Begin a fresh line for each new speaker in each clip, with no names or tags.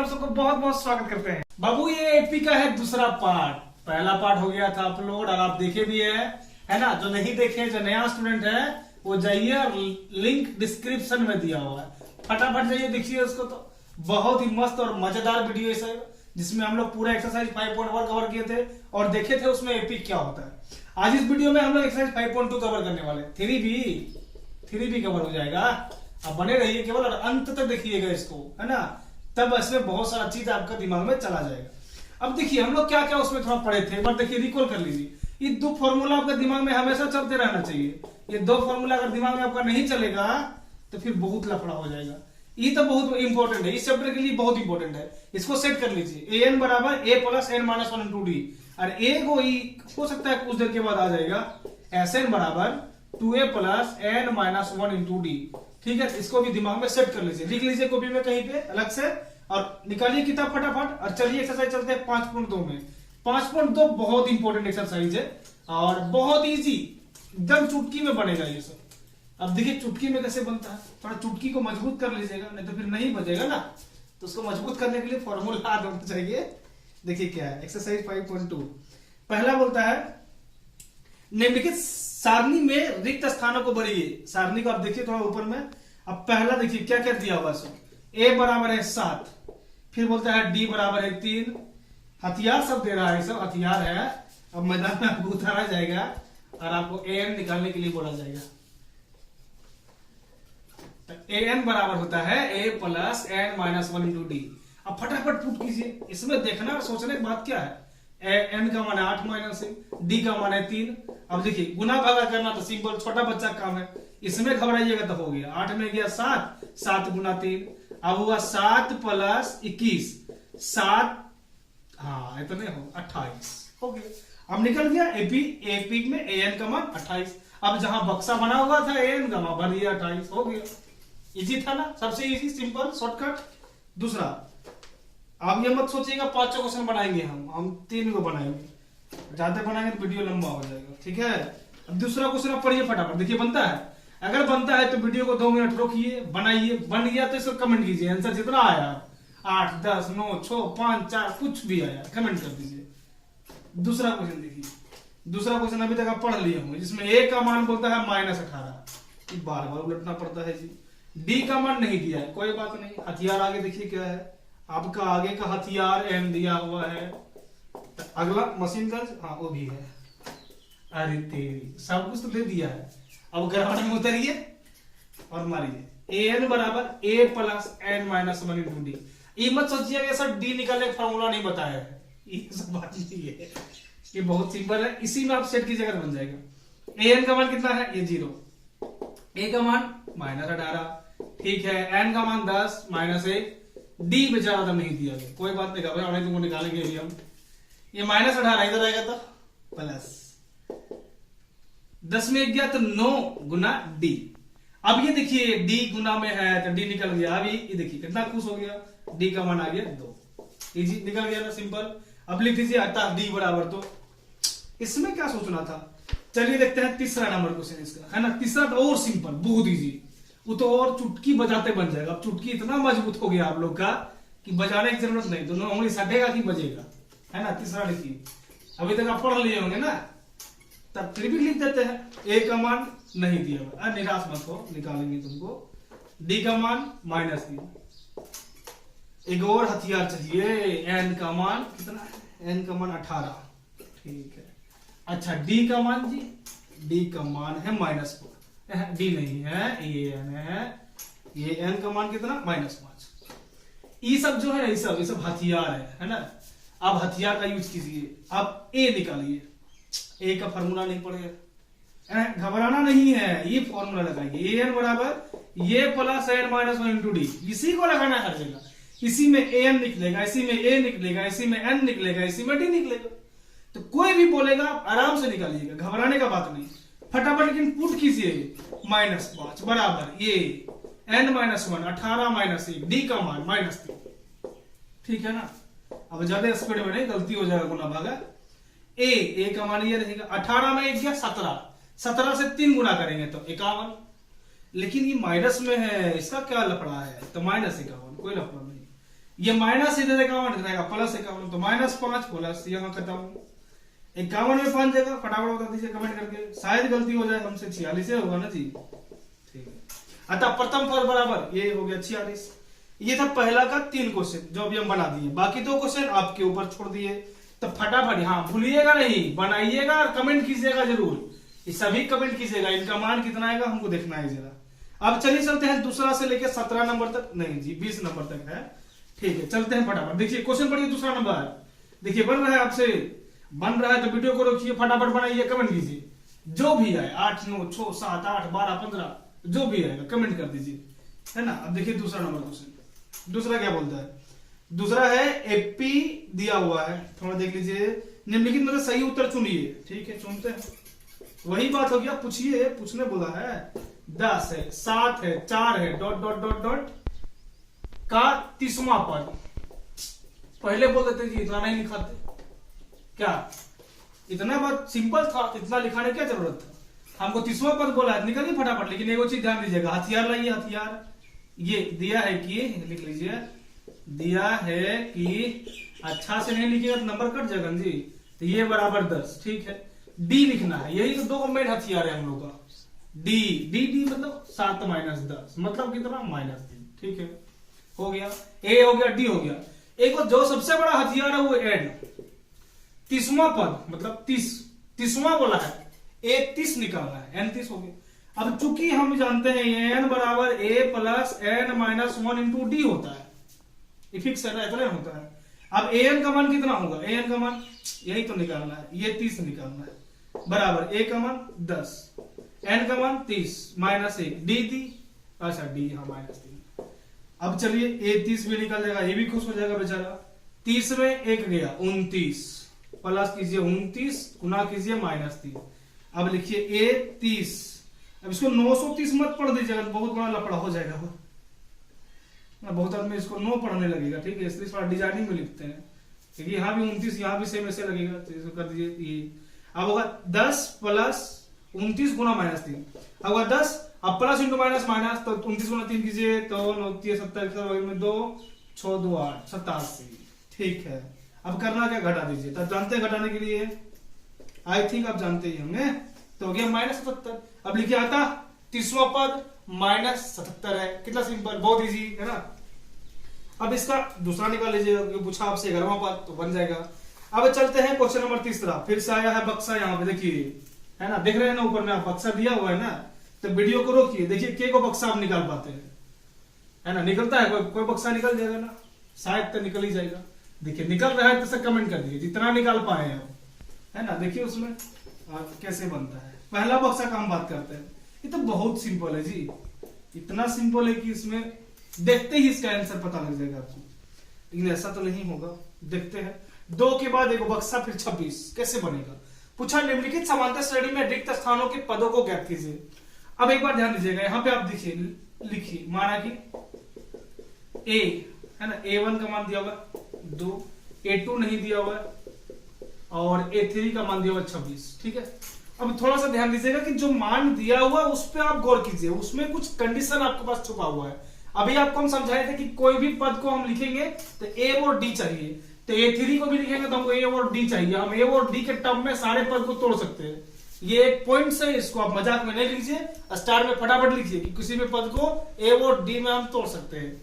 सबको बहुत बहुत स्वागत करते हैं। बाबू ये एपी का है दूसरा पार्ट। पहला पार्ट हो गया था अपलोड और आप देखे भी है ना। जो नहीं देखे, जो नया स्टूडेंट है वो जाइए और लिंक डिस्क्रिप्शन में दिया हुआ है, फटाफट जाइए देखिए उसको। तो बहुत ही मस्त और मजेदार वीडियो है जिसमें हम लोग पूरा एक्सरसाइज 5.1 कवर किए थे और देखे थे उसमें एपी क्या होता है। आज इस वीडियो में हम लोग एक्सरसाइज 5.2 कवर करने वाले। 3 भी कवर हो जाएगा। अब बने रहिए केवल और अंत तक देखिएगा इसको, है ना। तब इसमें बहुत सारा चीज आपका दिमाग में चला जाएगा। अब देखिए हम लोग क्या क्या उसमें थोड़ा पढ़े थे, एक बार देखिए रिकॉल कर लीजिए। ये दो फॉर्मूला आपके दिमाग में हमेशा चलते रहना चाहिए। ये दो फॉर्मूला अगर दिमाग में आपका नहीं चलेगा तो फिर बहुत लफड़ा हो जाएगा। ये तो बहुत इंपॉर्टेंट है, इस चैप्टर के लिए बहुत इंपॉर्टेंट है। इसको सेट कर लीजिए। an बराबर a plus n minus 1 into D. और a को हो सकता है कुछ देर के बाद आ जाएगा sn बराबर 2a plus n minus 1 into D. ठीक है, इसको भी दिमाग में सेट कर लीजिए, लिख लीजिए कॉपी में कहीं पे अलग से और निकालिए किताब फटाफट। और चलिए एक्सरसाइज चलते हैं 5.2 में। 5.2 बहुत इंपॉर्टेंट एक्सरसाइज है और बहुत इजी, एकदम चुटकी में बनेगा ये सब। अब देखिए चुटकी में कैसे बनता है, थोड़ा चुटकी को मजबूत कर लीजिएगा, नहीं तो फिर नहीं बजेगा ना। तो उसको मजबूत करने के लिए फॉर्मूला याद होना चाहिए। देखिए क्या है एक्सरसाइज 5.2। पहला बोलता है निम्नलिखित सारणी में रिक्त स्थानों को भरिए। सारणी को आप देखिए थोड़ा ऊपर में। अब पहला देखिए क्या क्या दिया हुआ है। a बराबर है 7, फिर बोलता है d बराबर है 3। हथियार सब दे रहा है, सब हथियार है। अब मैदान में आपको उतारा जाएगा और आपको an निकालने के लिए बोला जाएगा। an बराबर होता है a plus n minus 1 into D. अब फटाफट पुट कीजिए। इसमें देखना और सोचने की बात क्या है, n का मान है 8 माइनस 1, d का मान है 3। अब देखिए गुना भागा करना तो सिंपल, छोटा बच्चा का काम है। इसमें घबराइएगा तो हो गया 8 में गया 7, 7 गुना 3। अब हुआ 7 प्लस 21, 7 हाँ इतने हो 28 हो गया। अब निकल गया एपी में an का मान 28। अब जहां बक्सा बना हुआ था an का मान भर दिया 28 हो गया। इजी था ना, सबसे इजी सिंपल शॉर्टकट। दूसरा, आप ये मत सोचिएगा 5 क्वेश्चन बनाएंगे, हम 3 को बनाएंगे। ज्यादा बनाएंगे तो वीडियो लंबा हो जाएगा, ठीक है। अब दूसरा क्वेश्चन आप पढ़िए फटाफट। देखिए बनता है, अगर बनता है तो वीडियो को 2 मिनट रोकिए, बनाइए। बन गया तो इसको कमेंट कीजिए, आंसर जितना आया 8, 10, 9, 6, 5, 4 कुछ भी आया कमेंट कर दीजिए। दूसरा क्वेश्चन देखिए। दूसरा क्वेश्चन अभी तक आप पढ़ लिए होंगे, जिसमें a का मान बोलता है -18। बार बार उलटना पड़ता है जी। d का मान नहीं दिया है, कोई बात नहीं। हथियार आगे देखिए क्या है, आपका आगे का हथियार n दिया हुआ है। अगला मशीन गन, हाँ वो भी है। अरे तेरी, सब कुछ तो दे दिया है। अब ग्राउंड में उतरिए और मारिए। an बराबर a plus n minus 1 into D. ये मत सोचिए सर d निकालने का फॉर्मूला नहीं बताया है, ये सब बात नहीं है। ये बहुत सिंपल है, इसी में आप सेट कीजिएगा तो बन जाएगा। an का मान कितना है, ये 0। a का मान -18, ठीक है। n का मान 10 माइनस 1, d बेचारा तो नहीं दिया गया, कोई बात नहीं, घबराओ तुमको निकालेंगे अभी हम। ये -18 इधर आएगा तो प्लस 10 में गया तो 9 गुना d। अब ये देखिए d गुना में है तो d निकल गया। अभी ये देखिए कितना खुश हो गया, d का मान आ गया 2। इजी निकल गया ना, सिंपल। अब लिख दीजिए अतः d बराबर, तो इसमें क्या सोचना था। चलिए देखते हैं तीसरा नंबर क्वेश्चन इसका, है ना। तीसरा तो और सिंपल, बहुत इजी। वो तो और चुटकी बजाते बन जाएगा। अब चुटकी इतना मजबूत हो गया आप लोग का कि बजाने की जरूरत नहीं, दोनों उंगली सटेगा कि बजेगा, है ना। तीसरा लिखिए, अभी तक आप पढ़ लिए होंगे ना, तब फिर भी लिख देते हैं। a का मान नहीं दिया हुआ, निराश मत हो, निकालेंगे तुमको। d का मान -3। एक और हथियार चाहिए। n का मान कितना है, n का मान 18, ठीक है। अच्छा d का मान जी, d का मान है -4। d नहीं है, ये n है। ये n का मान कितना, -5। ये सब जो है, ये सब हथियार है ना। अब हथियार का यूज कीजिए। अब a निकालिए। a का फॉर्मूला नहीं पड़ेगा, घबराना नहीं है, ये फॉर्मूला लगाइए। an बराबर ये plus n minus 1 into D. इसी को लगाना है हर जगह। इसी में an निकलेगा, इसी में a निकलेगा, इसी में n निकलेगा, इसी में d निकलेगा। तो कोई भी बोलेगा आराम से निकालिएगा, घबराने का बात नहीं। फटाफट लेकिन पुट कीजिए। -5 बराबर ये n माइनस 1, 18 माइनस 1, d का मान -3, ठीक है ना। अब ज्यादा स्पीड में नहीं, गलती हो जाएगा गुना भागा। a का मान ये रहेगा 18 में 1 गया 17, 17 से 3 गुना करेंगे तो 51। लेकिन ये माइनस में है, इसका क्या लफड़ा है, तो -51, कोई लफड़ा नहीं। ये माइनस इधर 51 रहेगा प्लस 51, तो -5 प्लस यहाँ खत्म। 51 में 5 जगह फटाफट बता दीजिए कमेंट करके, शायद गलती हो जाए हमसे। 46 होगा ना जी, ठीक है। अतः प्रथम पद बराबर ये हो गया 46। ये था पहला का 3 क्वेश्चन जो अभी हम बना दिए, बाकी 2 क्वेश्चन आपके ऊपर छोड़ दिए। तो फटाफट, हाँ भूलिएगा नहीं, बनाइएगा और कमेंट कीजिएगा जरूर, ये सभी कमेंट कीजिएगा, इनका मान कितना आएगा हमको देखना है जरा। अब चलिए चलते हैं दूसरा से लेकर 17 नंबर तक, नहीं जी 20 नंबर तक है, ठीक है। चलते हैं फटाफट, देखिए क्वेश्चन पढ़िए दूसरा नंबर। देखिए बन रहा है आपसे, बन रहा है तो वीडियो को रोकिए, फटाफट बनाइए, कमेंट कीजिए, जो भी आए 8 9 6 7 8 12 15 जो भी आएगा कमेंट कर दीजिए, है ना। अब देखिए दूसरा नंबर क्वेश्चन, दूसरा क्या बोलता है। दूसरा है एपी दिया हुआ है, थोड़ा देख लीजिए, निम्नलिखित में से सही उत्तर चुनिए, ठीक है चुनते हैं। वही बात हो गया, पूछिए, पूछने बोला है। 10 है, 7 है, 4 है, डॉट डॉट डॉट डॉट का 30वां पद। पहले बोल देते जी, इतना नहीं लिखाते क्या, इतना बात सिंपल था, इतना लिखाने क्या जरूरत था। हमको 30वां पद बोला है, निकलिए फटाफट। लेकिन एगो चीज ध्यान दीजिएगा, हथियार लाइए, हथियार। ये दिया है कि, लिख लीजिए, दिया है कि अच्छा से नहीं लिखिएगा तो नंबर कट जाएगा जी। तो ये बराबर 10, ठीक है। डी लिखना है, यही तो 2 मेन हथियार है हम लोग का। डी डी डी मतलब 7 - 10 मतलब कितना -3, ठीक है। हो गया, ए हो गया, डी हो गया। एक जो सबसे बड़ा हथियार है वो एड, 30वां पद मतलब 30वां बोला है, ए 30 निकालना है, एन 30 हो गया। अब चूंकि हम जानते हैं एन बराबर a plus N -1 into d होता है, ये फिक्स है ना, इतना होता है। अब ए एन का मान कितना होगा, ए एन का मान यही तो निकालना है, ये 30 निकालना है, बराबर ए का मान 10, एन का मान 30 -1, डी दी, अच्छा डी यहाँ -3। अब चलिए ए 30 भी निकल जाएगा, ये भी खुश हो जाएगा बेचारा। 30 में 1 गया 29, प्लस कीजिए 29 गुना कीजिए -3। अब लिखिए ए 30, अब इसको 930 मत पढ़ दीजिएगा, बहुत बड़ा लफड़ा हो जाएगा, बहुत आदमी इसको 9 पढ़ने लगेगा, ठीक है। इसलिए थोड़ा डिजाइनिंग में लिखते हैं, क्योंकि यहाँ भी 29 यहाँ भी सेम ऐसे लगेगा, तो इसको कर दीजिए ये। अब होगा 10 प्लस 29 गुना -3, अब होगा 10, अब प्लस इंटू माइनस माइनस, तो 29 गुना 3 कीजिए तो 29 70 में 2 6 2 8 87, ठीक है। अब करना क्या, घटा दीजिए, तब जानते हैं घटाने के लिए, आई थिंक आप जानते ही होंगे। तो हो गया -77। अब लिखिए आता 30वां पद -77 है, कितना सिंपल, बहुत इजी है ना। अब इसका दूसरा निकाल लीजिएगा, पूछा आपसे 11वां पद, तो बन जाएगा। अब चलते हैं क्वेश्चन नंबर तीसरा, फिर से आया है बक्सा, यहाँ पे देखिए, है ना, देख रहे हैं ना ऊपर में आप बक्सा दिया हुआ है ना। तो वीडियो को रोकिए, देखिए के को बक्सा आप निकाल पाते हैं, है ना, निकलता है कोई बक्सा निकल जाएगा ना, शायद तो निकल ही जाएगा। देखिए निकल रहा है तो सब कमेंट कर दीजिए जितना निकाल पाए आप, है ना। देखिए उसमें कैसे बनता है। पहला बक्सा का हम बात करते हैं, ये तो बहुत सिंपल है जी, इतना सिंपल है कि इसमें देखते ही इसका आंसर पता लग जाएगा आपको, लेकिन ऐसा तो नहीं होगा। देखते हैं, 2 के बाद एक बक्सा फिर 26 कैसे बनेगा। पूछा निम्नलिखित समांतर श्रेणी में रिक्त स्थानों के पदों को ज्ञात कीजिए। अब एक बार ध्यान दीजिएगा, यहाँ पे आप देखिए, लिखिए, माना कि ए है ना, A1 का मान दिया हुआ 2, A2 नहीं दिया हुआ और A3 का मान दिया हुआ 26, ठीक है। अब थोड़ा सा ध्यान दीजिएगा कि जो मान दिया हुआ उस पर आप गौर कीजिए, उसमें कुछ कंडीशन आपके पास छुपा हुआ है। अभी आपको हम समझाए थे कि कोई भी पद को हम लिखेंगे तो ए और डी चाहिए, तो A3 को भी लिखेंगे तो हमको ए और डी चाहिए। हम ए और डी के टर्म में सारे पद को तोड़ सकते हैं। ये एक पॉइंट से, इसको आप मजाक में नहीं लीजिए, स्टार में फटाफट लिखिए कि किसी भी पद को ए और डी में हम तोड़ सकते हैं।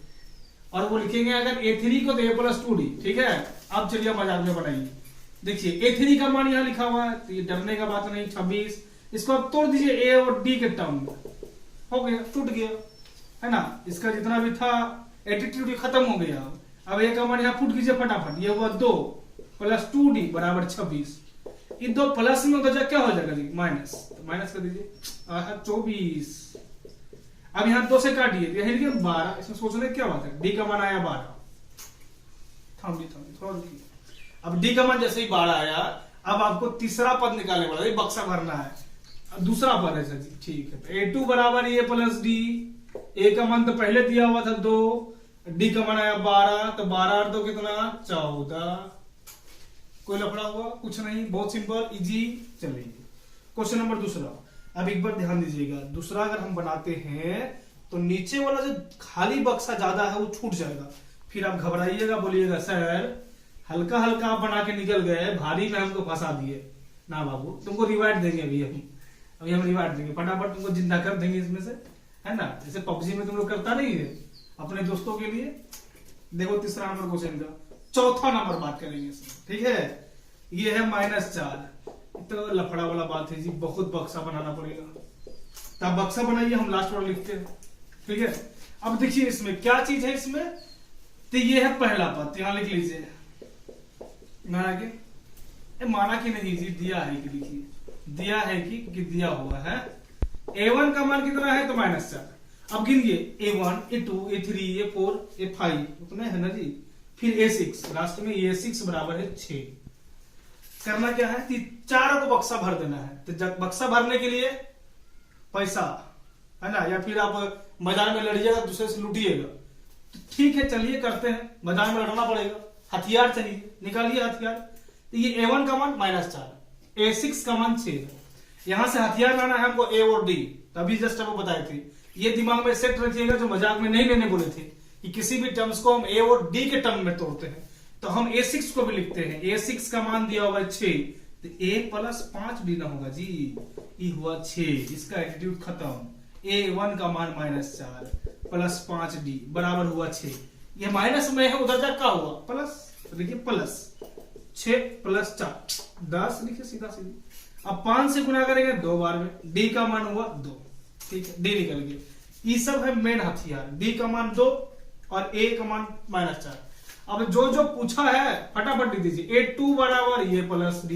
और वो लिखेंगे अगर A3 को तो A + 2D, ठीक है। अब चलिए मजाक में बनाइए, देखिए A3 का मान यहाँ लिखा हुआ है, तो ये डरने का बात नहीं, 26, इसको आप तोड़ दीजिए ए और डी के टर्म में, हो गया, टूट गया, है ना। इसका जितना भी था एटीट्यूड खत्म हो गया। अब ए का मान यहाँ पुट कीजिए फटाफट, ये हुआ 2 + 2D बराबर 26। ये 2 प्लस में होता क्या हो जाएगा जी, माइनस, तो माइनस कर दीजिए 24। अब यहाँ 2 से काटिए, यही लिखिए 12, इसमें सोचने क्या बात है, डी का मान आया 12, थोड़ा रुकिए। अब डी का मान जैसे ही 12 आया, अब आपको तीसरा पद निकालने वाला है, बक्सा भरना है। अब दूसरा पद है सर जी, ठीक है। तो A2 बराबर A + D, ए का मान तो पहले दिया हुआ था 2, डी का मान आया 12, तो 12 और 2 कितना 14। कोई लफड़ा हुआ, कुछ नहीं, बहुत सिंपल इजी। चलिए क्वेश्चन नंबर दूसरा, अब एक बार ध्यान दीजिएगा, दूसरा अगर हम बनाते हैं तो नीचे वाला जो खाली बक्सा ज्यादा है वो छूट जाएगा, फिर आप घबराइएगा, बोलिएगा सर हल्का हल्का आप बना के निकल गए, भारी में हमको फंसा दिए। ना बाबू, तुमको रिवार्ड देंगे अभी हम रिवार्ड देंगे, फटाफट तुमको जिंदा कर देंगे इसमें से, है ना। जैसे पबजी में तुम लोग करता नहीं है अपने दोस्तों के लिए। देखो तीसरा नंबर क्वेश्चन का, चौथा नंबर बात करेंगे इसमें, ठीक है। ये है -4। तो लफड़ा वाला बात है जी, बहुत बक्सा बनाना पड़ेगा। तो आप बक्सा बनाइए, हम लास्ट वाला लिखते हैं, ठीक है। अब देखिए इसमें क्या चीज है इसमें, तो ये है पहला पद, यहां लिख लीजिए। माना कि नहीं जी, दिया है कि लिखिए, दिया है कि दिया हुआ है। A1 का मान कितना है, तो -4। अब गिनिए A1, A2, A3, A4, A5 उतना है ना जी। फिर A6, लास्ट में A6 बराबर है 6। करना क्या है कि चारों को बक्सा भर देना है। तो जब बक्सा भरने के लिए पैसा, है ना, या फिर आप बाजार में लड़िएगा, दूसरे से लूटिएगा, तो ठीक है चलिए करते हैं। बाजार में लड़ना पड़ेगा, हथियार चाहिए, निकालिए हथियार। तो ये A1 का मान -4, A6 का मान 6। यहां से हथियार लाना है हमको A और D, तभी जस्ट आपको बताए थे। ये दिमाग में सेट रखिएगा, जो मजाक में नहीं लेने बोले थे कि किसी भी टर्म्स को हम A और D के टर्म में तोड़ते हैं, तो हम A6 को भी लिखते हैं। A6 का मान दिया हुआ 6, तो A + 5D ना होगा जी, ये हुआ 6। इसका एटीट्यूड खत्म। A1 का मान -4 + 5D बराबर हुआ 6। ये माइनस में है, उधर जाकर क्या हुआ, प्लस। तो देखिए प्लस 6 + 4 10 लिखिए सीधा सीधी। अब 5 से गुना करेंगे 2 बार में, D का मान हुआ 2, ठीक है, D निकल गया। ये सब है मेन हथियार। D का मान 2 और A का मान -4। अब जो जो पूछा है फटाफट लिख दीजिए। A2 बराबर ये +D,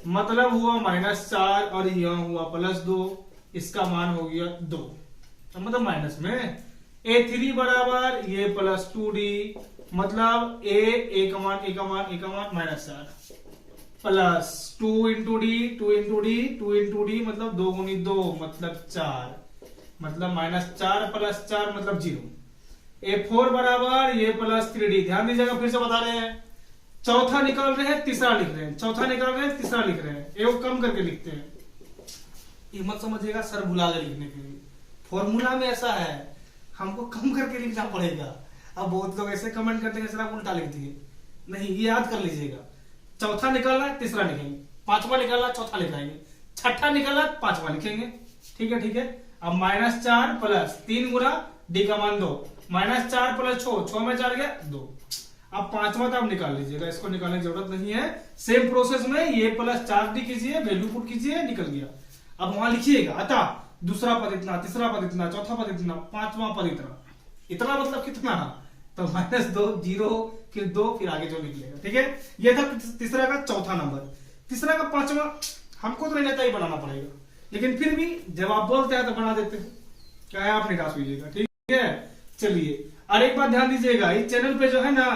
मतलब हुआ -4 और यह हुआ +2, इसका मान हो गया 2, मतलब माइनस में। A3 बराबर ये +2D, मतलब A का मान -4 प्लस 2 × D 2 × D 2 × D, मतलब 2 × 2 मतलब 4, मतलब -4 + 4 मतलब 0। A4 बराबर ये +3D, ध्यान दीजिएगा, फिर से बता रहे हैं। चौथा निकाल रहे हैं, तीसरा लिख रहे हैं, चौथा निकाल रहे हैं, तीसरा लिख रहे हैं, एक कम करके लिखते हैं। ये मत समझिएगा सर बुला के लिखने के लिए, फॉर्मूला में ऐसा है, हमको कम करके लिखना पड़ेगा। अब बहुत लोग ऐसे कमेंट करते हैं सर आप उल्टा लिख दिए, नहीं, ये याद कर लीजिएगा। चौथा निकालना है, तीसरा लिखेंगे, पांचवा निकालना, चौथा लिखाएंगे, छठा निकालना, पांचवा लिखेंगे, ठीक है, ठीक है। अब -4 + 3 गुना D का मान 2, -4 + 6 में 4 गया 2। अब पांचवा तो आप निकाल लीजिएगा, इसको निकालने की जरूरत नहीं है। सेम प्रोसेस में ये +4D कीजिए, वैल्यू पुट कीजिए, निकल गया। अब वहां लिखिएगा अतः दूसरा पद इतना, तीसरा पद इतना, चौथा पद इतना, पांचवा पद इतना। इतना मतलब कितना, तो -2 0 फिर 2 फिर आगे जो निकलेगा, ठीक है। ये था तीसरा का चौथा नंबर। तीसरा का पांचवा हमको तो नहीं लगता ही बनाना पड़ेगा, लेकिन फिर भी जब आप बोलते हैं तो बना देते हैं, क्या है आप निकाल लीजिएगा, ठीक है। चलिए, और एक बात ध्यान दीजिएगा, इस चैनल पे जो है ना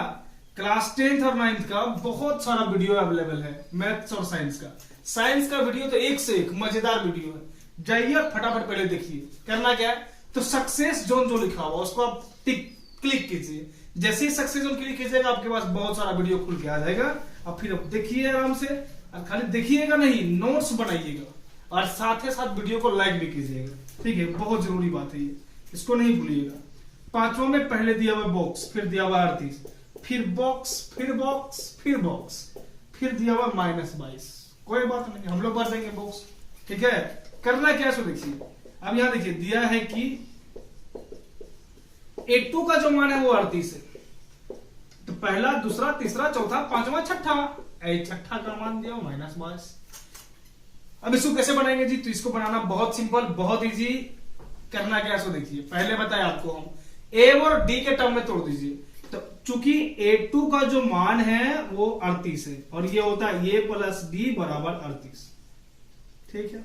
क्लास 10th और 9th का बहुत सारा वीडियो अवेलेबल है, मैथ्स और साइंस का। साइंस का वीडियो तो एक से एक मजेदार वीडियो है, जाइए फटाफट पहले देखिए। करना क्या है, तो सक्सेस जोन जो लिखा हुआ उसको आप क्लिक कीजिए। जैसे ही सक्सेस जोन क्लिक कीजिएगा आपके पास बहुत सारा वीडियो खुल के आ जाएगा। अब फिर आप देखिए आराम से, और खाली देखिएगा नहीं, नोट्स बनाइएगा, और साथ ही साथ वीडियो को लाइक भी कीजिएगा, ठीक है, बहुत जरूरी बात है ये, इसको नहीं भूलिएगा। पांचवा में पहले दिया हुआ बॉक्स, फिर दिया हुआ 38, फिर बॉक्स, फिर बॉक्स, फिर बॉक्स, फिर दिया हुआ -22। कोई बात नहीं, हम लोग भर देंगे बॉक्स, ठीक है। करना क्या सो देखिए, अब यहां देखिए दिया है कि A2 का जो मान है वो 38 है, तो पहला, दूसरा, तीसरा, चौथा, पांचवा, छठा, छठा का मान दिया -22। अब इसको कैसे बनाएंगे जी, तो इसको बनाना बहुत सिंपल, बहुत इजी। करना क्या सो देखिए, पहले बताया आपको हम A और D के टर्म में तोड़ दीजिए। तो चूंकि A2 का जो मान है वो 38 है, और ये होता है A + D बराबर 38, ठीक है।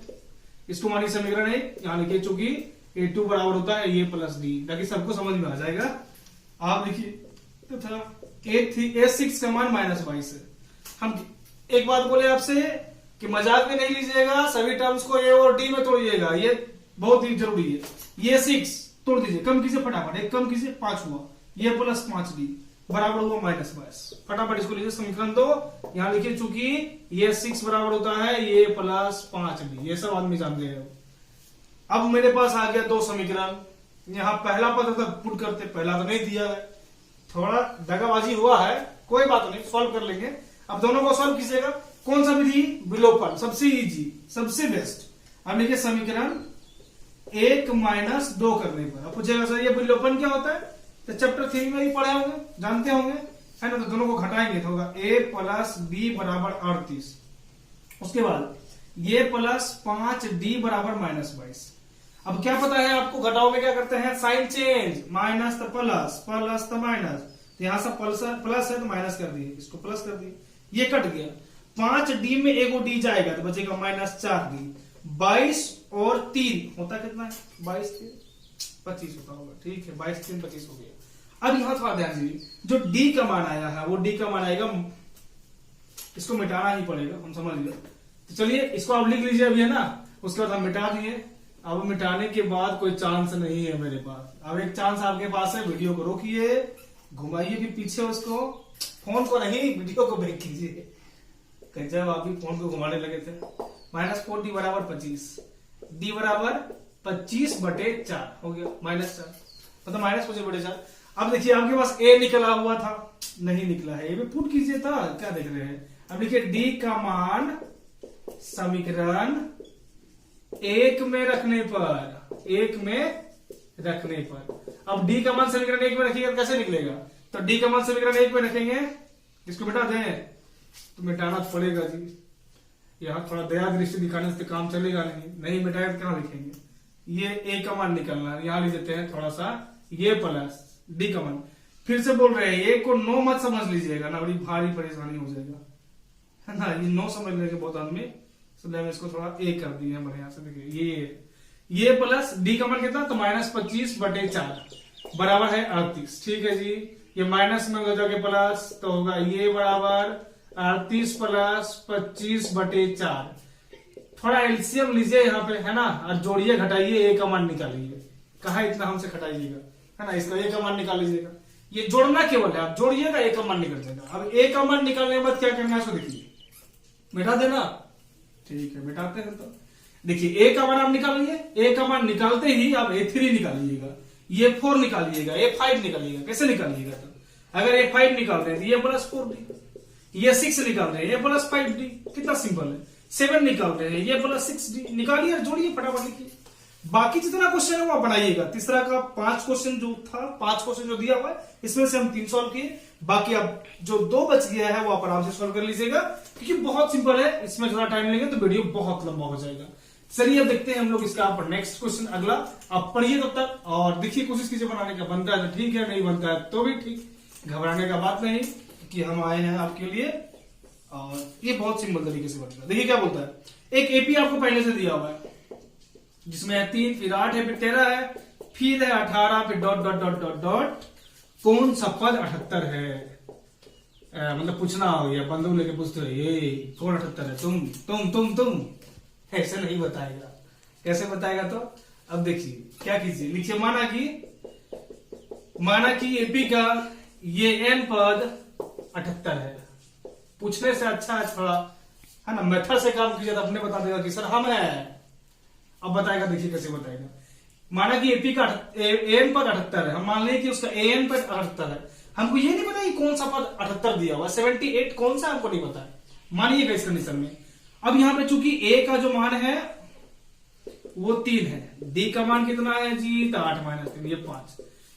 इसको मानिए समीकरण है, यहां लिखिए, चूंकि A2 बराबर होता है A + D, ताकि सबको समझ में आ जाएगा। आप लिखिए तथा A6 का मान -22 है। हम एक बात बोले आपसे कि मजाक में नहीं लीजिएगा, सभी टर्म्स को A और D में तोड़िएगा, ये बहुत ही जरूरी है। ये 6 तोड़ दीजिए, कम कीजिए फटाफट, एक कम कीजिए, 5 हुआ, ये + 5D बराबर हुआ -22। फटाफट इसको लीजिए, समीकरण 2 यहां लिखिए, चूंकि ये 6 बराबर होता है ये + 5D, ये सब आदमी जानते हैं। अब मेरे पास आ गया 2 समीकरण, यहां पहला पद पुट करते, पहला तो नहीं दिया है, थोड़ा दगाबाजी हुआ है, कोई बात नहीं, सॉल्व कर लेंगे। अब दोनों को सॉल्व कीजिएगा। कौन सा विधि? विलोपन, सबसे इजी, सबसे बेस्ट। अब देखिए समीकरण 1 माइनस 2 करने पर अब पूछेगा सर ये विलोपन क्या होता है, तो चैप्टर 3 में भी पढ़े होंगे, जानते होंगे, है ना। तो दोनों को घटाएंगे तो होगा a प्लस बी बराबर 38। उसके बाद ये प्लस 5d बराबर -22। अब क्या पता है आपको, घटाओ में क्या करते हैं, साइन चेंज, माइनस तो प्लस, प्लस तो माइनस, तो यहां से प्लस है तो माइनस कर दिए, इसको प्लस कर दिए, ये कट गया। 5d में एगो d जाएगा तो बचेगा -4d। 22 और 3 होता कितना है, 22 3 25 होता होगा, ठीक है, 22 3 25 हो गया। अब यहां थोड़ा ध्यान दीजिए, जो d का मान आया है वो d का मान आएगा, इसको मिटाना ही पड़ेगा, हम समझ गए। तो चलिए इसको आप लिख लीजिए अभी, है ना, उसके बाद हम मिटा दिए। अब मिटाने के बाद कोई चांस नहीं है मेरे पास। अब एक चांस आपके पास है, वीडियो को रोकिए, घुमाइए भी पीछे, उसको, फोन को नहीं, वीडियो को बैक कीजिए। जब आप भी फोन को घुमाने लगे थे। -4d बराबर 25, d बराबर 25/4 हो गया, -4, मतलब -25/4। अब देखिए आपके पास a निकला हुआ था, नहीं निकला है, ये भी पुट कीजिए था, क्या देख रहे हैं। अब देखिए d का मान समीकरण 1 में रखने पर, 1 में रखने पर, अब d का मान समीकरण 1 में रखिएगा कैसे निकलेगा, तो d का मान समीकरण 1 में रखेंगे, इसको मिटा दें तो मिटाना पड़ेगा जी। यहाँ थोड़ा दया दृष्टि दिखाने से काम चलेगा नहीं मिटाएगा तो कहां लिखेंगे। ये a का मान निकलना है, यहाँ लिख देते हैं थोड़ा सा, ये प्लस d का मान। फिर से बोल रहे हैं, a को 9 मत समझ लीजिएगा ना, बड़ी भारी परेशानी हो जाएगा, है ना। ये 9 समझ लेंगे बहुत आदमी, इसलिए हम इसको थोड़ा a कर दिए हमारे यहाँ से। देखिए ये प्लस d का मान कितना, तो -25/4 बराबर है 38, ठीक है जी। ये माइनस में हो जाएगा प्लस, तो होगा ये बराबर 38 प्लस 25/4। थोड़ा एलसीएम लीजिए यहाँ पे, है ना, और जोड़िए घटाइए, a का मान निकालिए, कहा इतना हमसे घटाइएगा, है ना, इसका a का मान निकाल लीजिएगा। ये जोड़ना केवल है, आप जोड़िएगा a का मान निकल जाएगा। अब a का मान निकालने के बाद क्या करना है, इसको देखिए, मिटा देना, ठीक है, मिटाते हैं। तो देखिए a का मान आप निकालिए, a का मान निकालते ही आप a3 निकालिएगा, ये 4 निकालिएगा, a5 निकालिएगा। कैसे निकालिएगा, तो अगर a5 निकाल रहे हैं तो ये +4d, ये 6 निकाल रहे हैं, ये +5d, कितना सिंपल है। 7 निकाल रहे हैं, ये +6d, निकालिए, जोड़िए, फटाफट लिखिए। बाकी जितना क्वेश्चन है वो बनाइएगा। तीसरा का 5 क्वेश्चन जो था, 5 क्वेश्चन जो दिया हुआ है, इसमें से हम 3 सॉल्व किए, बाकी अब जो 2 बच गया है वो आप आराम से सॉल्व कर लीजिएगा, क्योंकि बहुत सिंपल है। इसमें ज्यादा टाइम लेंगे तो वीडियो बहुत लंबा हो जाएगा। चलिए अब देखते हैं हम लोग इसका नेक्स्ट क्वेश्चन अगला। आप पढ़िए तब तक और देखिए, कोशिश कीजिए बनाने का। बनता है तो ठीक है, नहीं बनता है तो भी ठीक, घबराने का बात नहीं, कि हम आए हैं आपके लिए और ये बहुत सिंपल तरीके से बनेगा। देखिए क्या बोलता है, एक एपी आपको पहले से दिया हुआ है, जिसमें है 3, फिर 8 है, फिर 13 है, फिर है 18, फिर dot dot dot dot dot, कौन सा पद 78 है। मतलब पूछना हो गया, बंदूक लेके पूछते हो, ये कौन 78 है, तुम ऐसे नहीं बताएगा। कैसे बताएगा, तो अब देखिए क्या कीजिए, लिखिए, माना कि एपी का ये n पद 78 है। पूछने से अच्छा है थोड़ा, है ना, मेथड से काम कीजिए तो अपने बता देगा कि सर हम हैं। अब बताएगा, देखिए कैसे बताएगा। माना कि एपी का an पद 78 है, हम मान लें कि उसका an पद 78 है, हमको ये नहीं पता कि कौन सा पद 78 दिया हुआ, 78 कौन सा हमको नहीं पता है, मानिएगा इस कंडीशन में। अब यहां पे चूंकि a का जो मान है वो 3 है, d का मान कितना है जी, तो 8 - 3, ये 5।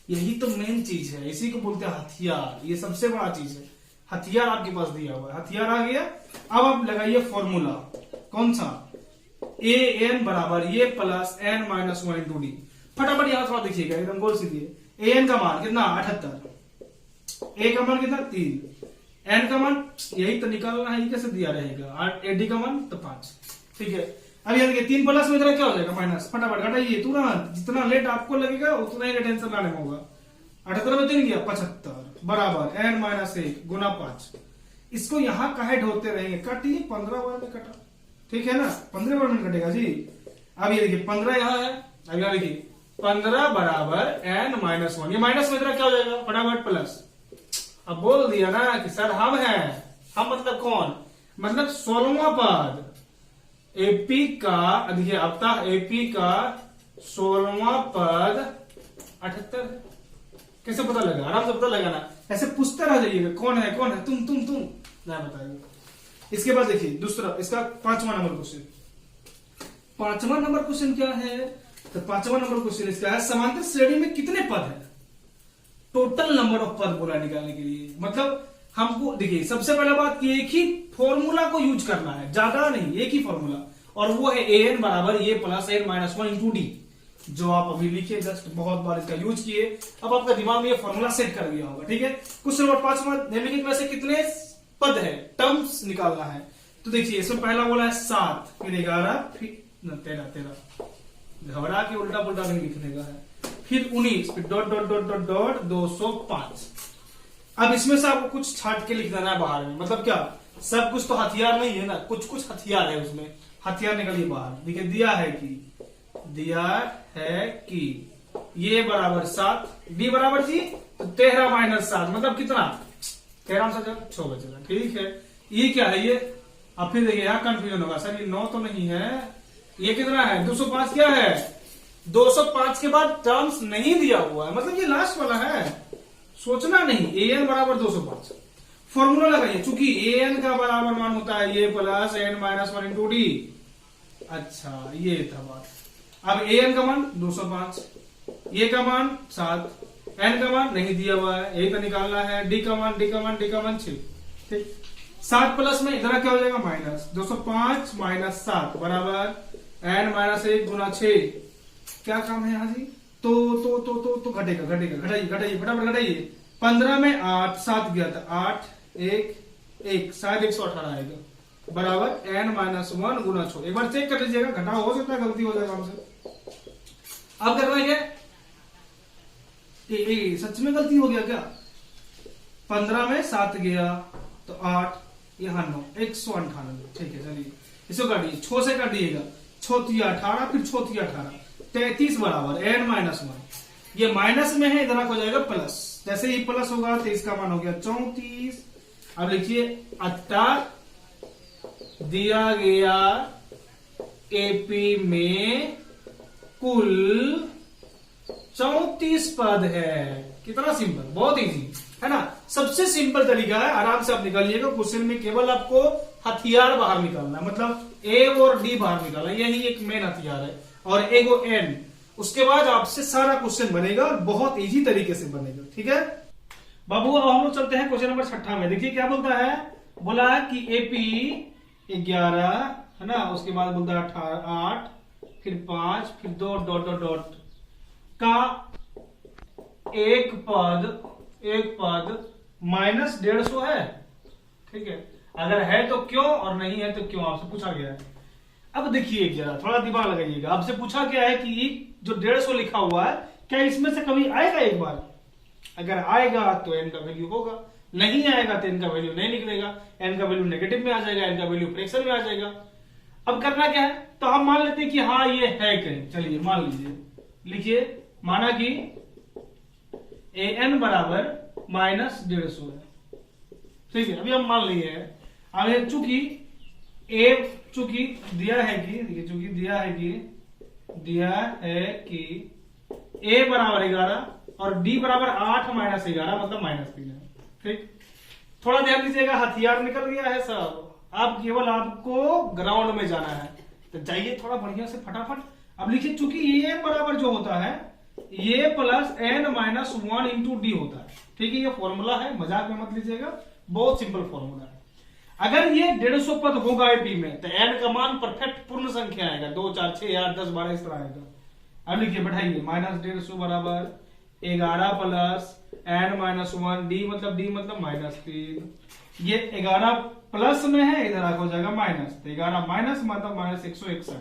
यही तो मेन चीज है, इसी को बोलते हैं हथियार, ये सबसे बड़ा चीज है। हथियार आपके पास दिया हुआ है, हथियार आ गया। अब आप लगाइए फॉर्मूला, कौन सा, an बराबर ये प्लस n - 1 × d। फटाफट यहां थोड़ा देखिएगा, एकदम गोल सीधिए। an का मान कितना, 78, a का मान कितना, 3, n का मान यही तो निकालना है, ये कैसे दिया रहेगा, d का मान तो 5, ठीक है। अब यहाँ देखिए 3 प्लस में इधर क्या हो जाएगा, माइनस, फटाफट घटाइए, तुरंत, जितना लेट आपको लगेगा उतना ही टेंशन लाने में होगा। 78 में 3 गया 75 बराबर n - 1 गुना 5। इसको यहाँ काहे ढोते रहेंगे, काटिए, 15 बार में कटा, ठीक है ना, 15 बार में कटेगा जी। अब ये देखिए 15 यहाँ है, अब यहाँ देखिए 15 बराबर n - 1, ये माइनस में इधर क्या हो जाएगा, फटाफट प्लस। अब बोल दिया ना कि सर हम हैं, हम मतलब कौन, मतलब 16वां पद एपी का, देखिए अब तक एपी का 16वां पद 78 है। कैसे पता लगा, आराम से पता लगा ना, ऐसे पूछते रह जाइएगा कौन है तुम ना बताइए। इसके बाद देखिए दूसरा, इसका 5वां नंबर क्वेश्चन। 5वां नंबर क्वेश्चन क्या है? तो 5वां नंबर क्वेश्चन इसका है, समांतर श्रेणी में कितने पद है? टोटल नंबर ऑफ पद बोला निकालने के लिए। मतलब हमको देखिए सबसे पहला बात कि एक ही फॉर्मूला को यूज करना है, ज्यादा नहीं, एक ही फॉर्मूला, और वो है ए एन बराबर a plus n minus 1 into d, जो आप अभी लिखे, जस्ट बहुत बार इसका यूज किए, अब आपका दिमाग में ये फॉर्मूला सेट कर दिया होगा। ठीक है, क्वेश्चन नंबर 5 निम्नलिखित में से कितने पद है, टर्म्स निकालना है। तो देखिए इसमें पहला बोला है 7, फिर 11, फिर 13, घबरा के उल्टा पुल्टा नहीं लिखने का है, फिर 19, फिर dot dot dot dot dot 205। अब इसमें से आपको कुछ छाट के लिख देना है बाहर में। मतलब क्या, सब कुछ तो हथियार नहीं है ना, कुछ कुछ हथियार है, उसमें हथियार निकलिए बाहर। देखिए दिया है कि ये बराबर 7, डी बराबर जी तो 13 माइनस 7 मतलब कितना, 13 से 6 बचेगा। ठीक है, ये क्या है ये, अब फिर देखिए यहाँ कंफ्यूजन होगा, सर ये 9 तो नहीं है, ये कितना है 205 क्या है, 205 के बाद टर्म्स नहीं दिया हुआ है, मतलब ये लास्ट वाला है, सोचना नहीं। ए एन बराबर 205, फॉर्मूला लगाइए, चूंकि ए एन का बराबर मान होता है ये plus n minus 1 into d. अच्छा ये था बात। अब ए एन का मान 205, ये का मान 7, एन का मान नहीं दिया हुआ है, यही तो निकालना है, डी का मान 6। ठीक, 7 प्लस में इधर क्या हो जाएगा माइनस, 205 माइनस 7 बराबर एन माइनस 1 गुना 6। क्या काम है यहाँ जी, तो घटेगा, घटाइए फटाफट घटाइए। 15 में 8, 7 गया था 8, 1 शायद 118 आएगा, बराबर एन माइनस 1 गुना 6। एक बार चेक कर लीजिएगा, घटा हो सकता है, गलती हो जाएगा हमसे। अब करना क्या, सच में गलती हो गया क्या, 15 में 7 गया तो 8, यहाँ 9, 198। ठीक है चलिए इसको काटिए, 6 से काटिएगा, 6 18, फिर 6 18, 33 बराबर एन माइनस 1। ये माइनस में है, इधर हो जाएगा प्लस, जैसे ही प्लस होगा तो इसका मान हो गया 34। अब लिखिए अतः दिया गया एपी में कुल 34 पद है। कितना सिंपल, बहुत इजी है ना, सबसे सिंपल तरीका है, आराम से आप निकालिएगा। क्वेश्चन में केवल आपको हथियार बाहर निकालना है, मतलब ए और डी बाहर निकालना, यही एक मेन हथियार है, और एगो एन, उसके बाद आपसे सारा क्वेश्चन बनेगा और बहुत इजी तरीके से बनेगा। ठीक है बाबू, अब हम लोग चलते हैं क्वेश्चन नंबर 6 में। देखिए क्या बोलता है, बोला है कि एपी 11 है ना, उसके बाद बोलता है 8, फिर 5, फिर 2 डॉट डॉट डॉट का एक पद माइनस 150 है। ठीक है, अगर है तो क्यों और नहीं है तो क्यों, आपसे पूछा गया है। अब देखिए जरा थोड़ा दिमाग लगाइएगा, आपसे पूछा गया है कि जो 150 लिखा हुआ है क्या इसमें से कभी आएगा एक बार, अगर आएगा तो एन का वैल्यू होगा, नहीं आएगा तो एन का वैल्यू नहीं निकलेगा, एन का वैल्यू नेगेटिव में आ जाएगा, एन का वैल्यू फ्रैक्शन में आ जाएगा। अब करना क्या है, तो हम मान लेते हैं कि हाँ ये है कहीं, चलिए मान लीजिए, लिखिए माना कि ए एन बराबर माइनस 150 है। ठीक है, अभी हम मान लिए हैं। अब चूंकि दिया है कि ए बराबर 11 और डी बराबर 8 माइनस 11 मतलब माइनस 3 है। ठीक, थोड़ा ध्यान दीजिएगा, हथियार निकल गया है सब, अब केवल आपको ग्राउंड में जाना है, तो जाइए थोड़ा बढ़िया से फटाफट। अब लिखिए चूंकि ये बराबर जो होता है ये plus n minus 1 into d होता है। ठीक है, ये फॉर्मूला है, मजाक में मत लीजिएगा, बहुत सिंपल फॉर्मूला है। अगर ये 150 पद होगा एपी में तो एन का मान परफेक्ट पूर्ण संख्या आएगा, 2 4 6 8 10 12 इस तरह आएगा। अब लिखिए बैठाइए, माइनस 150 बराबर 11 प्लस एन माइनस 1 डी मतलब माइनस 3। ये 11 प्लस में है, इधर हो जाएगा माइनस, तो 11 माइनस मतलब माइनस 161,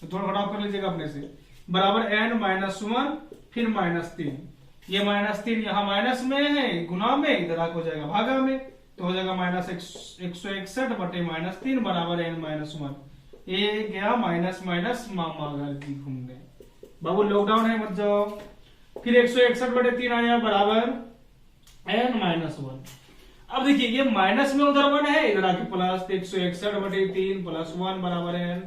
तो थोड़ा घटाव कर लीजिएगा अपने से, बराबर एन माइनस 1 फिर माइनस 3। ये माइनस 3 यहाँ माइनस में है, गुना में, इधर हो जाएगा भागा में, तो हो जाएगा माइनस 161 बटे माइनस 3 बराबर एन माइनस 1। ये गया माइनस माइनस, मामा घर जी घूम गए। बाबू लॉकडाउन है मत जाओ। फिर 161 बटे 3 आया बराबर एन माइनस 1। अब देखिए ये माइनस में उधर 1 है, इधर आके प्लस, 161 बटे 3 प्लस 1 बराबर एन।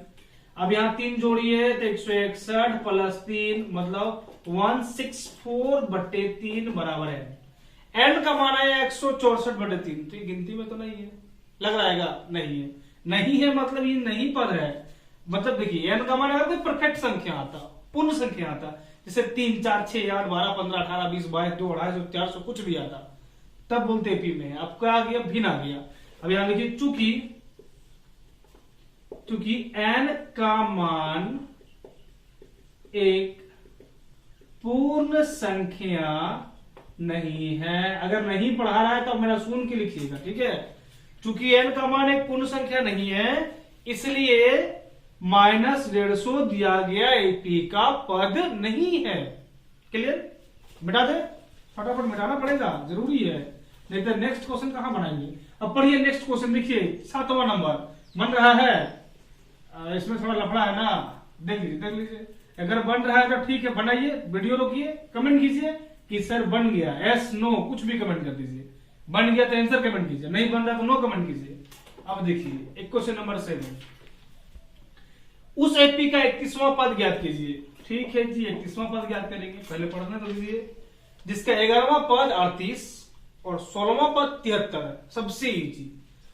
अब यहाँ 3 जोड़िए तो 161 प्लस 3 मतलब 164 बटे 3 बराबर एन। n का मान है 164/3, तो ये गिनती में तो नहीं है, लग रहा है नहीं है, नहीं है मतलब ये नहीं पद है। मतलब देखिए n का मान है परफेक्ट संख्या आता, पूर्ण संख्या आता, जैसे 3 4 6 8 12 15 18 20 22 2 250 400 कुछ भी आता, तब बोलते पी में। अब क्या आ गया, भिन्न आ गया। अब यहां लिखिए चूंकि n का मान एक पूर्ण संख्या नहीं है, अगर नहीं पढ़ा रहा है तो मेरा सुन के लिखिएगा, ठीक है। चूंकि n का मान एक पूर्ण संख्या नहीं है, इसलिए -150 दिया गया एपी का पद नहीं है। क्लियर? मिटा दे, फटाफट मिटाना पड़ेगा, जरूरी है, नहीं तो नेक्स्ट क्वेश्चन कहां बनाएंगे। अब पढ़िए नेक्स्ट क्वेश्चन, देखिए 7वां नंबर बन रहा है। इसमें थोड़ा लफड़ा है ना, देख लीजिए। अगर बन रहा है तो ठीक है, बनाइए, वीडियो रोकिए, कमेंट कीजिए कि सर बन गया, एस नो कुछ भी कमेंट कर दीजिए। बन गया तो आंसर कमेंट कीजिए, नहीं बन रहा तो नो कमेंट कीजिए। अब देखिए एक क्वेश्चन नंबर 7, उस एपी का 31वां पद ज्ञात कीजिए। ठीक है जी, 31वां पद ज्ञात करेंगे, पहले पढ़ने तो दीजिए। जिसका 11वां पद 38 और 16वां पद 73 है, सबसे इजी।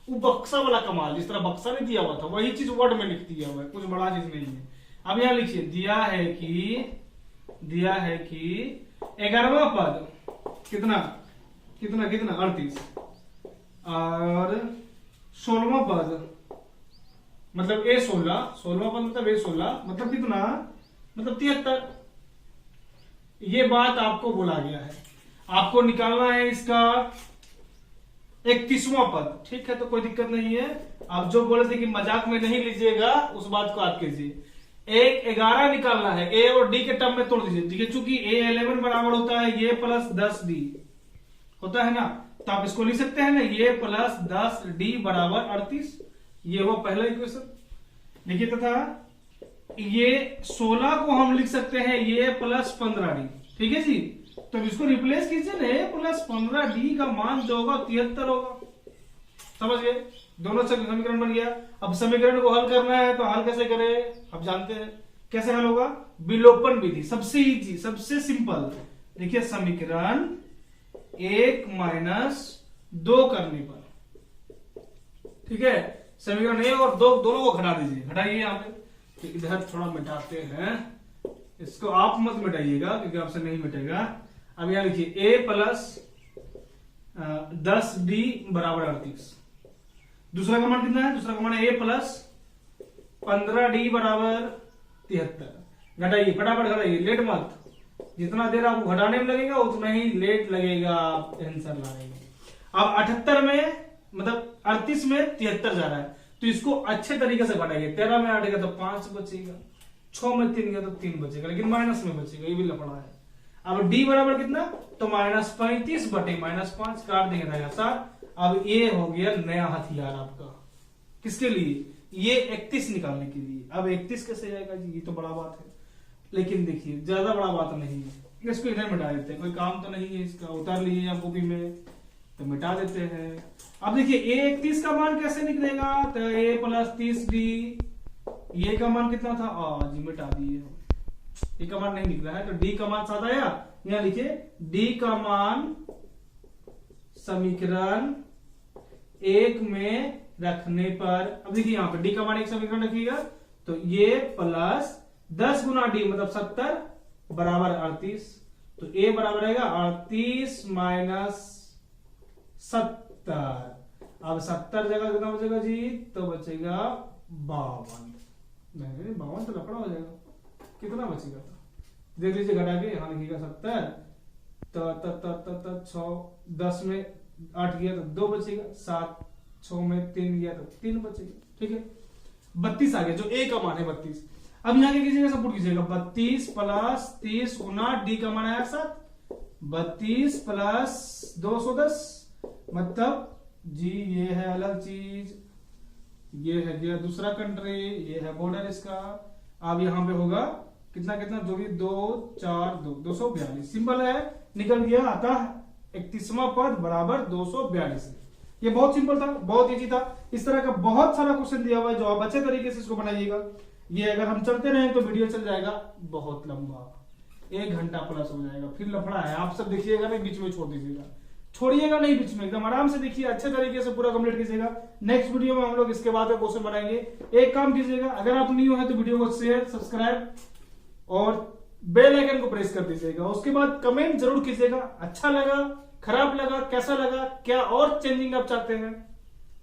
वो बक्सा वाला कमाल, जिस तरह बक्सा नहीं दिया हुआ था वही चीज वर्ड में लिख दिया हुआ है, कुछ बड़ा चीज नहीं है। अब यहां लिखिए, दिया है कि 11वां पद कितना 38 और 16वां पद मतलब A16, 16वां पद मतलब A16 मतलब कितना, मतलब 73। ये बात आपको बोला गया है, आपको निकालना है इसका 31वां पद। ठीक है, तो कोई दिक्कत नहीं है। आप जो बोले थे कि मजाक में नहीं लीजिएगा, उस बात को आप कीजिए। एक 11 निकालना है, ए और डी के टर्म में तोड़ दीजिए। देखिए चूंकि A11 बराबर होता है ये प्लस 10D होता है ना, तो आप इसको लिख सकते हैं ना, ये प्लस 10D बराबर 38। ये वो पहला इक्वेशन। देखिए तथा ये 16 को हम लिख सकते हैं ये प्लस 15D। ठीक है जी, तो इसको रिप्लेस कीजिए ना, ए प्लस 15D का मान जो होगा 73 होगा। समझ गए, दोनों से समीकरण बन गया। अब समीकरण को हल करना है तो हल कैसे करें, आप जानते हैं कैसे हल होगा, विलोपन विधि, सबसे इजी, सबसे सिंपल। देखिए समीकरण 1 - 2 करने पर, ठीक है, समीकरण 1 और 2 दोनों को घटा दीजिए, घटाइए यहाँ पे। तो इधर थोड़ा मिटाते हैं, इसको आप मत मिटाइएगा क्योंकि आपसे नहीं मिटेगा। अब यहां लिखिए a प्लस 10D बराबर 38। दूसरा का मान कितना है, दूसरा का मान है a प्लस 15D बराबर 73। घटाइए, फटाफट घटाइए, लेट मत। जितना देर आपको घटाने में लगेगा उतना ही लेट लगेगा आंसर लाने में। अब 78 में मतलब 38 में 73 जा रहा है, तो इसको अच्छे तरीके से घटाइए। 13 में 8 गया तो 5 बचेगा, 6 में 3 गया तो 3 बचेगा, लेकिन माइनस में बचेगा, ये भी लफड़ा है। अब d बराबर कितना, तो -35 बटे -5 काट देंगे रहेगा 7। अब ये हो गया नया हथियार आपका, किसके लिए, ये 31 निकालने के लिए। अब 31 कैसे आएगा जी, ये तो बड़ा बात है, लेकिन देखिए ज्यादा बड़ा बात नहीं है। इसको इधर मिटा देते हैं, कोई काम तो नहीं है इसका, उतार लिए आप कॉपी में तो मिटा देते हैं। अब देखिए a 31 का मान कैसे निकलेगा, तो a प्लस 30D, ये का मान कितना था, जी मिटा दिए, ए का मान नहीं निकला है, तो d का मान साथ आया। यहां लिखिए d का मान समीकरण 1 में रखने पर, अब देखिए यहां पर d का मान एक समीकरण रखिएगा, तो ये प्लस 10 गुना d मतलब 70 बराबर 38। तो a बराबर रहेगा 38 माइनस 70। अब 70 जगह कितना बचेगा जी, तो बचेगा 52। नहीं 52 तो लफड़ा हो जाएगा, कितना बचेगा, तो देख लीजिए घटा के, यहाँ लिखिएगा 70 तो 6 10 में 8 गया तो 2 बचेगा, 7 6 में 3 गया तो 3 बचेगा। ठीक है, 32 आ गया, जो a का मान है 32। अब यहाँ क्या कीजिएगा, सब पुट कीजिएगा, 32 प्लस 30 गुना d का मान आया 7, 32 प्लस 210 मतलब जी ये है अलग चीज, ये है गया दूसरा कंट्री, ये है बॉर्डर इसका। अब यहाँ पे होगा कितना कितना, जो भी 2 4 2 242, सिंपल है, निकल गया। अतः 31वां पद बराबर 242। ये बहुत सिंपल था, बहुत इजी था। इस तरह का बहुत सारा क्वेश्चन दिया हुआ है, जो आप अच्छे तरीके से इसको बनाइएगा। ये अगर हम चलते रहे तो वीडियो चल जाएगा बहुत लंबा, 1 घंटा प्लस हो जाएगा, फिर लफड़ा है। आप सब देखिएगा नहीं, बीच में छोड़ दीजिएगा, छोड़िएगा नहीं बीच में, एकदम आराम से देखिए, अच्छे तरीके से पूरा कंप्लीट कीजिएगा। नेक्स्ट वीडियो में हम लोग इसके बाद का क्वेश्चन बनाएंगे। एक काम कीजिएगा, अगर आप न्यू है तो वीडियो को शेयर, सब्सक्राइब और बेल आइकन को प्रेस कर दीजिएगा। उसके बाद कमेंट जरूर कीजिएगा, अच्छा लगा, खराब लगा, कैसा लगा, क्या और चेंजिंग आप चाहते हैं।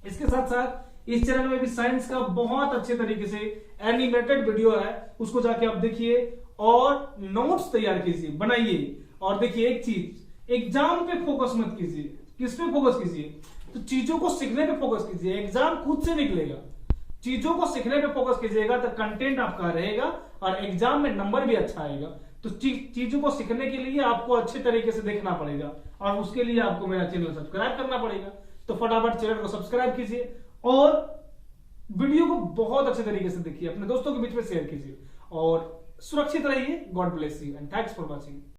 इसके साथ साथ इस चैनल में भी साइंस का बहुत अच्छे तरीके से एनिमेटेड वीडियो है, उसको जाके आप देखिए और नोट्स तैयार कीजिए, बनाइए। और देखिए एक चीज, एग्जाम पे फोकस मत कीजिए। किस पे फोकस कीजिए? तो चीजों को सीखने पे फोकस कीजिए। एग्जाम खुद से निकलेगा, चीजों को सीखने पे फोकस कीजिएगा तो कंटेंट आपका रहेगा और एग्जाम में नंबर भी अच्छा आएगा। तो चीजों को सीखने के लिए आपको अच्छे तरीके से देखना पड़ेगा और उसके लिए आपको मेरा चैनल सब्सक्राइब करना पड़ेगा। तो फटाफट चैनल को सब्सक्राइब कीजिए और वीडियो को बहुत अच्छे तरीके से देखिए, अपने दोस्तों के बीच में शेयर कीजिए और सुरक्षित रहिए। God bless you and thanks for watching.